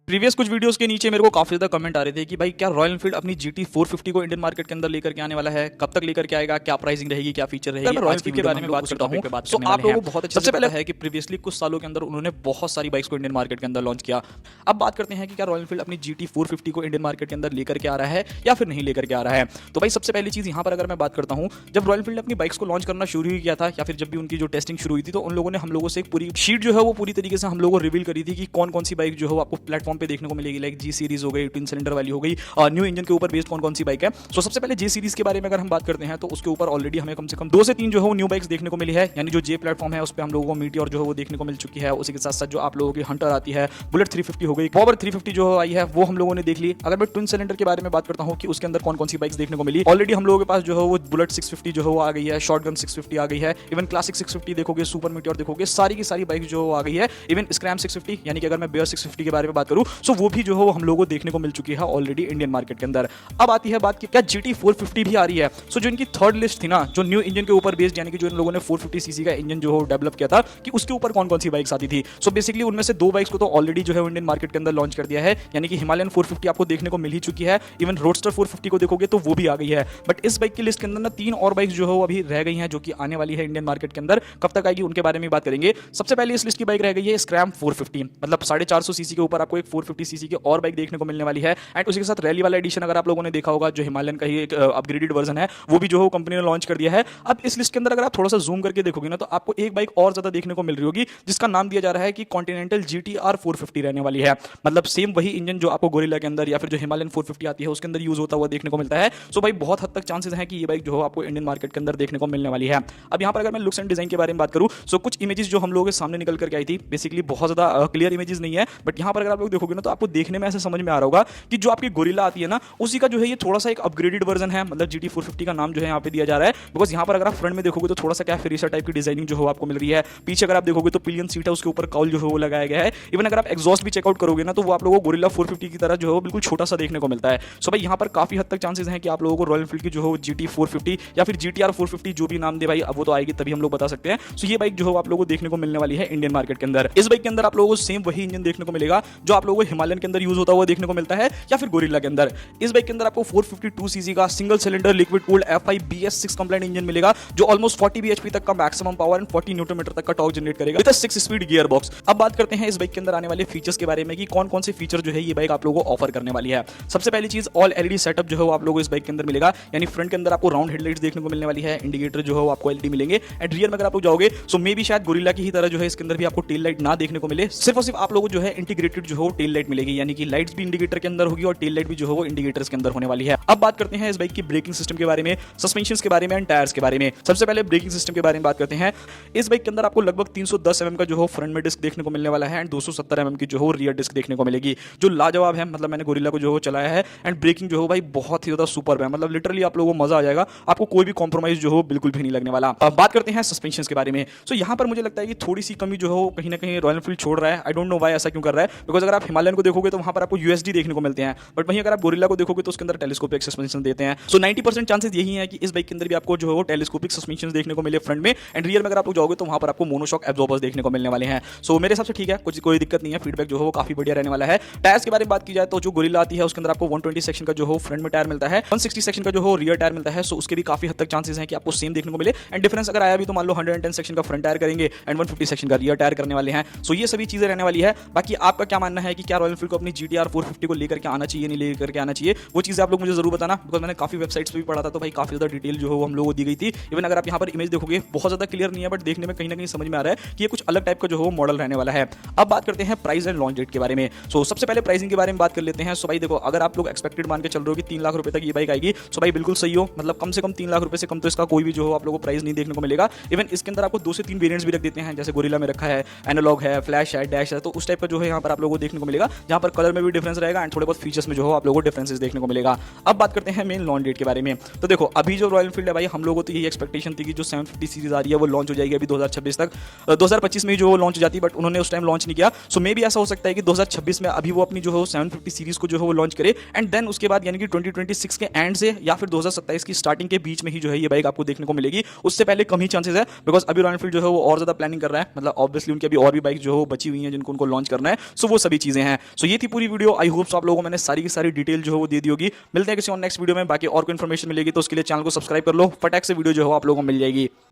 Previous कुछ videos के नीचे मेरे को काफी ज्यादा कमेंट आ रहे थे कि भाई क्या रॉयल एनफील्ड अपनी GT 450 को इंडियन मार्केट के अंदर लेकर के आने वाला है, कब तक लेकर के आएगा, क्या प्राइसिंग रहेगी, क्या फीचर रहेगी। रॉयल एनफील्ड के बारे में बात करता हूं तो आप लोगों को बहुत अच्छे से पता है कि प्रीवियसली कुछ सालों के अंदर उन्होंने बहुत सारी बाइक्स को इंडियन मार्केट के अंदर लॉन्च किया। अब बात करते हैं कि क्या रॉयल एनफील्ड अपनी GT 450 को इंडियन मार्केट के अंदर लेकर के आ रहा है या फिर नहीं लेकर के आ रहा है। तो भाई सबसे पहली चीज यहाँ पर अगर मैं बात करता हूँ, जब रॉयल एनफील्ड अपनी बाइक्स को लॉन्च करना शुरू ही किया था या फिर जब भी उनकी जो टेस्टिंग शुरू हुई थी, तो उन लोगों ने हम लोगों से एक पूरी शीट जो है वो पूरी तरीके से हम लोगों को रिवील करी थी कि कौन कौन सी बाइक जो है आपको प्लेटफॉर्म पे देखने को मिलेगी। लाइक जी सीरीज हो गई, ट्विन सिलेंडर वाली हो गई, न्यू इंजन के ऊपर बेस्ड कौन कौन सी बाइक है। सो सबसे पहले जे सीरीज के बारे में अगर हम बात करते हैं तो उसके ऊपर ऑलरेडी हमें कम से कम 2 से 3 जो है न्यू बाइक्स देखने को मिली है। यानी जो जे प्लेटफॉर्म है उस पर हम लोगों को मीटियोर जो है वो देखने को मिल चुकी है। उसी के साथ साथ जो आप लोगों की हंटर आती है, बुलेट 350 हो गई, पॉवर 350 जो आई है वो हम लोगों ने देख ली। अगर मैं ट्विन सिलेंडर के बारे में बात करता हूँ कि उसके अंदर कौन कौन सी बाइक्स देखने को मिली, ऑलरेडी हम लोगों के पास जो है वो बुलेट 650 जो है वो आ गई है, शॉटगन 650 आ गई है, इवन क्लासिक 650 देखोगे, सुपर मीटियोर देखोगे, सारी की सारी बाइक जो आ गई है। इवन स्क्रैम 650 यानी कि अगर मैं बेयर 650 के बारे में बात करूं सो वो भी जो है वो हम लोगों को देखने को मिल चुकी है ऑलरेडी इंडियन मार्केट के अंदर। अब आती है बात कि क्या GT 450 भी आ रही है। सो जो इनकी थर्ड लिस्ट थी ना, जो न्यू इंजन के ऊपर बेस्ड, यानी कि जो इन लोगों ने 450 सीसी का इंजन जो डेवलप किया था कि उसके ऊपर कौन कौन सी बाइक्स आती थी। सो बेसिकली उनमें से 2 बाइक्स को तो ऑलरेडी जो है इंडियन मार्केट के अंदर लॉन्च कर दिया है, यानी कि हिमालयन 450 आपको देखने को मिल ही चुकी है। इवन रोडस्टर 450 को देखोगे तो वो भी आ गई है। बट इस बाइक की लिस्ट के अंदर ना 3 और बाइक्स जो है वो अभी रह गई हैं, जो कि आने वाली है इंडियन मार्केट के अंदर। कब तक आएगी उनके बारे में बात करेंगे। सबसे पहले इस लिस्ट की बाइक रह गई है स्क्रैम 450, मतलब 450 सीसी के ऊपर आपको एक 450 सीसी की और बाइक देखने को मिलने वाली है। एंड उसी के साथ रैली वाला एडिशन अगर आप लोगों ने देखा होगा, जो हिमालयन का ही एक अपग्रेडेड वर्जन है, वो भी जो है कंपनी ने लॉन्च कर दिया है। अब इस लिस्ट के अंदर अगर आप थोड़ा सा जूम करके देखोगे ना तो आपको एक बाइक और ज्यादा देखने को मिल रही होगी, जिसका नाम दिया जा रहा है कि कॉन्टिनेंटल GTR 450 रहने वाली है। मतलब सेम वही इंजन जो आपको गोरिल्ला के अंदर या फिर जो हिमालयन 450 आती है उसके अंदर यूज होता हुआ देखने को मिलता है। सो भाई बहुत हद तक चांसेस हैं कि ये बाइक जो है आपको इंडियन मार्केट के अंदर देखने को मिलने वाली है। अब यहाँ पर अगर मैं लुक्स एंड डिजाइन के बारे में बात करूँ, सो कुछ इमेजेस जो हम लोगों के सामने निकल करके आई थी, बेसिकली बहुत ज्यादा क्लियर इमेजेस नहीं है, बट यहाँ पर अगर आप लोग देखोगे ना तो आपको देखने में ऐसे समझ में आ रहा होगा कि जो आपकी गोरिल्ला आती है ना उसी का जो है ये थोड़ा सा एक अपग्रेडेड वर्जन है। मतलब GT 450 का नाम जो है यहाँ पे दिया जा रहा है, बिकॉज यहाँ पर अगर आप फ्रंट में देखोगे तो थोड़ा सा क्या रेसर टाइप की डिजाइनिंग जो है आपको मिल रही है। पीछे अगर आप देखोगे तो पिलियन सीट है, उसके ऊपर काउल जो है वो लगाया गया है। इवन अगर आप एग्जॉस्ट भी चेकआउट करोगे ना तो वो आप लोगों को गोरिल्ला 450 की तरह जो है बिल्कुल छोटा सा देखने को मिलता है। सो भाई यहाँ पर काफी हद तक चांसेस हैं कि आप लोगों को रॉयल एनफील्ड की जो है GT 450 या फिर GTR 450 जो भी नाम दे भाई, अब वो तो आएगी तभी हम लोग बता सकते हैं। सो ये बाइक जो है आप लोगों को देखने को मिलने वाली है इंडियन मार्केट के अंदर। इस बाइक के अंदर आप लोगों को सेम वही इंजन देखने को मिलेगा जो आप लोगों को हिमालयन के अंदर यूज होता हुआ देखने को मिलता है या फिर गोरिल्ला के अंदर। इस बाइक के अंदर आपको 452 सीसी का single cylinder liquid cooled F5 BS6 complaint engine मिलेगा, जो ऑलमोस्ट 40 bhp तक का maximum power and 40 Newton metre तक का टॉर्क जनरेट करेगा विद 6 स्पीड गियर बॉक्स। अब बात करते हैं इस बाइक के अंदर आने वाले फीचर्स के बारे में कि कौन कौन से फीचर जो है ये बाइक आप लोगों को ऑफर करने वाली है। सबसे पहली चीज ऑल LED सेटअप जो है आप लोगों को इस बाइक के अंदर मिलेगा, यानी फ्रंट के अंदर आपको राउंड हेडलाइट्स देखने को मिलने वाली है, इंडिकेटर जो है आपको LED मिलेंगे। एंड रियर में अगर आप लोग जाओगे सो मे भी शायद गोरिल्ला की ही तरह जो है इसके अंदर भी आपको टेल लाइट ना देखने को मिले, सिर्फ और सिर्फ आप लोगों को जो है इंटीग्रेटेड जो है टेल लाइट मिलेगी, यानी कि लाइट्स भी इंडिकेटर के अंदर होगी और टेल लाइट भी जो है वो इंडिकेटर्स के अंदर होने वाली है। अब बात करते हैं इस बाइक की ब्रेकिंग सिस्टम के बारे में, सस्पेंशंस के बारे में एंड टायर्स के बारे में। सबसे पहले ब्रेकिंग सिस्टम के बारे में बात करते हैं। इस बाइक के अंदर आपको लगभग 310 mm का जो है फ्रंट में डिस्क देखने को मिलने वाला है एंड 270 mm की जो है रियर डिस्क देखने को मिलेगी, जो लाजवाब है। मतलब मैंने गोरिल्ला को जो है चलाया है एंड ब्रेकिंग जो है भाई बहुत ही ज्यादा सुपर है। मतलब लिटरली आप लोगों को मजा आ जाएगा, आपको कोई भी कॉम्प्रोमाइज जो हो बिल्कुल भी नहीं लगने वाला। अब बात करते हैं सस्पेंशन के बारे में। सो यहाँ पर मुझे लगता है कि थोड़ी सी कमी जो है कहीं ना कहीं रॉयल एनफील्ड छोड़ रहा है। आई डोंट नो व्हाई ऐसा क्यों कर रहा है, बिकॉज अगर आप हिमालयन को देखोगे तो वहां पर आपको USD देखने को मिलते हैं, बट वहीं अगर आप गोरिल्ला को देखोगे तो उसके अंदर टेलीस्कोपिक सस्पेंशन देते हैं। सो 90% चांसेस यही है कि इस बाइक के अंदर भी आपको जो है टेलीस्कोपिक सस्पेंशन देखने को मिले फ्रंट में, एंड रियर में अगर आप लोग जाओगे तो वहां पर आपको मोनोशॉक एब्जॉर्बर्स देखने को मिलने वाले हैं। सो मेरे हिसाब से ठीक है, कुछ कोई दिक्कत नहीं है, फीडबैक जो है वो काफी बढ़िया रहने वाला है। टायर्स के बारे में बात की जाए तो जो गोरिल्ला आती है उसके अंदर आपको 120 सेक्शन का जो है फ्रंट में टायर मिलता है, 160 सेक्शन का जो है रियर टायर मिलता है। सो उसके भी काफी हद तक चांसेस हैं कि आपको सेम देखने को मिले। एंड डिफरेंस अगर आया भी तो मान लो 110 सेक्शन का फ्रंट टायर करेंगे एंड 150 सेक्शन का रियर टायर करने वाले हैं। सो ये सभी चीजें रहने वाली है। बाकी आपका क्या मानना है कि क्या रॉयल एनफील्ड को अपनी GTR 450 को लेकर के आना चाहिए, नहीं लेकर के आना चाहिए, वो चीजें आप लोग मुझे जरूर बताना, बिकॉज मैंने काफी वेबसाइट्स पे भी पढ़ा था तो भाई काफी ज्यादा डिटेल जो है वो हम लोगों को दी गई थी। इवन अगर आप यहाँ पर इमेज देखोगे बहुत ज्यादा क्लियर नहीं है, बट देखने में कहीं ना कहीं समझ में आ रहा है कि ये कुछ अलग टाइप का जो है मॉडल रहने वाला है। अब बात करते हैं प्राइस एंड लॉन्च डेट के बारे में। सो सबसे पहले प्राइसिंग के बारे में बात कर लेते हैं। सो भाई देखो, अगर आप लोग एक्सपेक्टेड मान के चल रहे हो कि 3 लाख रुपए तक ये बाइक आएगी, सो भाई बिल्कुल सही हो। मतलब कम से कम 3 लाख रुपए से कम तो इसका कोई भी जो हो आप लोगों को प्राइस नहीं देखने को मिलेगा। इवन इसके अंदर आपको 2 से 3 वेरिएंट्स भी रख देते हैं, जैसे गोरिल्ला में रखा है, एनालॉग है, फ्लैश है, डैश है, तो उस टाइप का जो है यहाँ पर आप लोगों को देखने को मिलेगा, जहाँ पर कलर में भी डिफरेंस रहेगा एंड थोड़े बहुत फीचर्स में जो हो आप लोगों को डिफरेंसेस देखने को मिलेगा। अब बात करते हैं मेन लॉन्च डेट के बारे में। तो देखो, अभी जो रॉयल एनफील्ड है भाई, हम लोगों को तो यही एक्सपेक्टेशन थी कि जो 750 सीरीज आ रही है वो लॉन्च हो जाएगी अभी 2026 तक, 2025 में जो लॉन्च हो जाती है, बट उन्होंने उस टाइम लॉन्च नहीं किया। सो मे भी ऐसा हो सकता है कि 2026 में अभी वो अपनी जो है 750 सीरीज को जो है वो लॉन्च करे एंड देन उसके बाद यानी कि 2026 के एंड से या फिर 2027 की स्टार्टिंग के बीच में ही जो है ये बाइक आपको देखने को मिलेगी। उससे पहले कम ही चांसेस है, बिकॉज अभी रॉयल एनफील्ड जो है वो और ज्यादा प्लानिंग कर रहा है। मतलब ऑब्वियसली उनकी अभी और भी बाइक जो है बची हुई है जिनको उनको लॉन्च करना है। सो वो सभी चीजें चीजें हैं। सो ये थी पूरी वीडियो। आई होप आप लोगों को मैंने सारी की सारी डिटेल जो है वो दे दी होगी। मिलते हैं किसी और नेक्स्ट वीडियो में। बाकी और कोई इन्फॉर्मेशन मिलेगी तो उसके लिए चैनल को सब्सक्राइब कर लो। फटाक से वीडियो जो है आप लोगों को मिल जाएगी।